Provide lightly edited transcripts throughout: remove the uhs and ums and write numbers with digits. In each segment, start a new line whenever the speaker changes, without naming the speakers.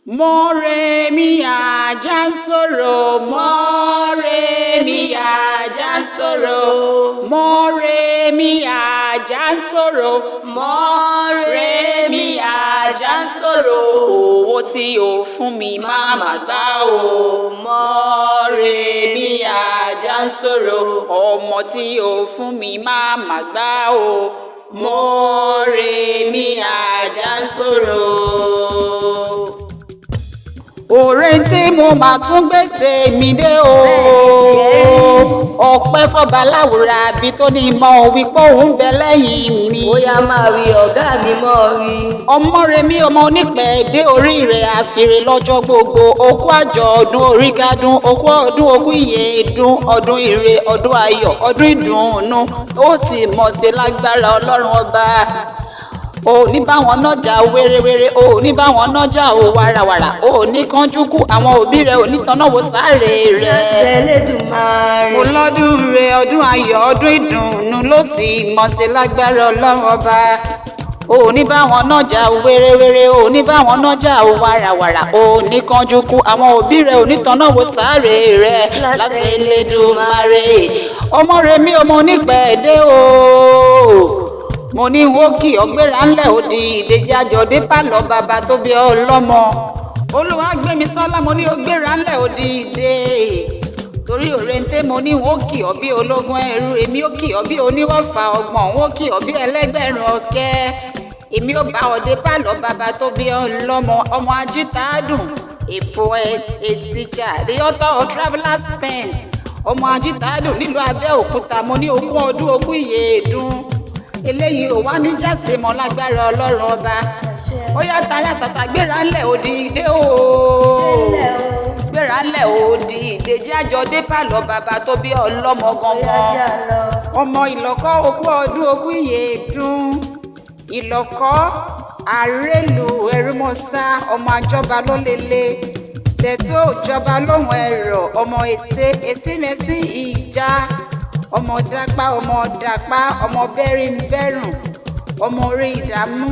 Moremi ajansoro, Moremi ajansoro, Moremi ajansoro, Moremi ajansoro. Owó tí o fún mi máa má gbà o, Moremi ajansoro. Ọmọ tí o fún mi máa má gbà o, Moremi ajansoro. Orente mo máa tún gbèsè mi dé o. Ọpẹ́ fọba láwùrà bí tó ní mọ wípé òun bẹ lẹ́yìn mi.
Ó yá máa rí ọ̀gá mi mọ́ rí.
Ọmọremi ọmọ onípẹ̀ẹ́dé orí rẹ̀ àfìrè lọ́jọ́ gbogbo. Okú àjọ ọdún orí kádún, okú ọdún okú ìyèdún, ọdún ire, ọdún ayọ̀, ọdún ìdùnnú. Ó sì mọ̀ sí lágbára Ọlọ́run ọba. O ní bá wọn nájà wérewére, o ní bá wọn nájà o wàràwàrà, o ní kánjú kú àwọn òbí rẹ, ò ní tanná wo sáré rẹ.
Ẹsẹ̀ Elédùmarè.
Mo lọ́dún re, ọdún ayọ̀, ọdún ìdùnnú ló sì mọ̀ sí lágbára Ọlọ́run ọba. O ní bá wọn nájà wérewére, o ní bá wọn nájà o wàràwàrà, o ní kánjú kú àwọn òbí rẹ, ò ní tanná wo sáré rẹ. Lásẹ̀ Elédùmarè. Ọmọremi ọmọ onípẹ̀ẹ́dé o. Mo ní wókì ọgbẹ́ra ńlẹ̀ òdì ìdèjì àjọ̀dé pàlọ́ bàbá tó bí ọlọ́mọ. Olúwagbémisọ́lá mo ní ọgbẹ́ra ńlẹ̀ òdì ìdè. Torí Orente mo ní wókì ọbí ológun ẹrú, èmi ó kì ọbí oníwọ̀fà ọgbọ̀n, wókì ọbí ẹlẹ́gbẹ̀rún ọ̀kẹ́. Èmi ó bá ọdẹ pàlọ́ bàbá tó bí ọlọ́mọ, ọmọ ajítàádùn, a poet, a teacher, the author of Traveler's Pen. Ọmọ ajítàádùn nílùú Abẹ́òkúta, mo ní ogún ọdún ogún ìyèdún. Eléyìí ò wá ní jáse mọ́ lágbára Ọlọ́run ọba. Ó yá tara ṣàṣà gbéra ńlẹ̀ òdì ìdè o. Gbéra ńlẹ̀ òdì ìdèjì àjọ̀dé pàlọ́ bàbá tó bí ọlọ́mọ gangan. Ọmọ ìlọ́kọ́ okú ọdún okú ìyèdún. Ìlọ́kọ́ àrélù ẹrúmọ́sá, ọmọ àjọba ló lélẹ̀. Tẹ̀tọ́ òjọba lóhùn ẹ̀rọ, ọmọ èsì mẹ́sì ìjà. Ọmọ dápá, ọmọ bẹ́rùn, ọmọ orí ìdààmú.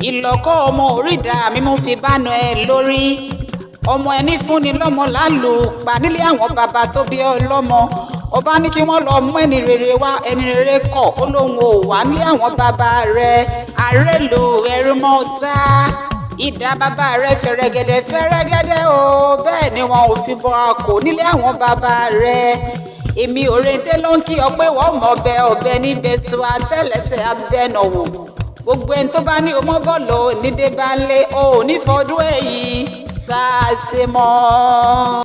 Ìlọ́kọ́ ọmọ orí ìdààmú mo fi bánu ẹ lórí. Ọmọ ẹni fúnni lọ́mọ lálùpà nílé àwọn bàbá tó bí ọlọ́mọ. Ọba ní kí wọ́n lọ mú ẹni rere wá, ẹni rere kọ̀ ó lóun ò wá nílé àwọn bàbá rẹ̀. Àrélò ẹrúmọ́sá, ìdá bàbá rẹ̀ fẹ́rẹ́gẹ́dẹ́ o. Bẹ́ẹ̀ ni wọn ò fi bọ́ àkó nílé àwọn bàbá rẹ̀. Èmi Orente ló ń kí ọ pé wọ́n mọ̀ ọbẹ̀ níbẹ̀ sọ àtẹ́lẹsẹ̀ abẹ́nàwò. Gbogbo ẹni tó bá ní ọmọ bọ́ọ̀lù onídé bá ń lé o ò ní fọdún èyí sáà ṣe mọ́.